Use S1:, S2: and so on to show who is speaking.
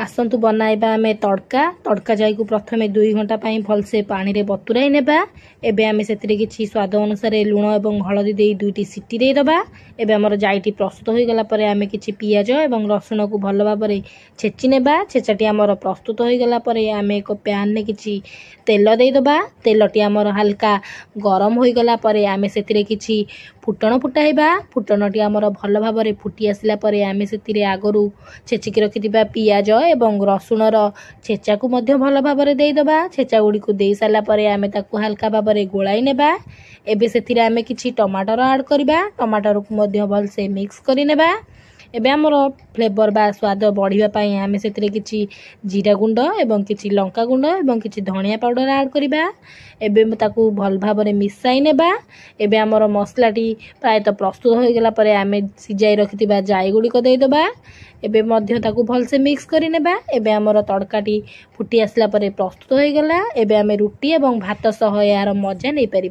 S1: आसतु बनाइबा आमे तड़का तड़का जाई को प्रथमे 2 घंटा पाई भलसे पानी रे बतुराई नेबा। एबे आमे सेतिरे किछि स्वाद अनुसार लूण एवं हळदी देई 2टी सिटी दे दबा। एबे हमर जाईटी प्रस्तुत होई गला परे आमे किछि पियाज एवं रसुण को भल भाबरे छेची नेबा। छेचाटी हमर प्रस्तुत होई गला परे आमे एक पैन ने किछि तेल दे दबा। तेलटी हमर हल्का गरम होई गला परे आमे सेतिरे किछि फुटण फुटाइबा। फुटणटी हमर भल भाबरे फुटी आसिला परे आमे सेतिरे आगरु छेचिक रखिथिबा पियाज एवं रसुणर छेचा को मध्य भल भाबरे देई दबा। छेचा गुडी को देई साला परे आमे ताकू हल्का भाबरे गोळाई नेबा। एबे सेतिरे आमे किछि टमाटर ऐड करबा। टमाटर को मध्य भल से मिक्स करि नेबा। एबे हमर फ्लेवर बा स्वाद बढ़िबा पई आमे सेतिरे किछि जीरा गुंड एवं किछि लंका गुंड एवं किछि धनिया पाउडर ऐड करबा। एबे ताकू भल भाबरे मिसाई नेबा। एबे हमर मसलाटी प्राय तो प्रस्तुत होई गला परे आमे सिजाई रखिथिबा जाई गुडी को देई दबा। एबे मध्य ताकू भल से मिक्स करि नेबा। एबे हमर तड़काटी फुटी आसला परे प्रस्तुत होई गला। एबे आमे रुटी एवं भात सह यार मजा नै पारि।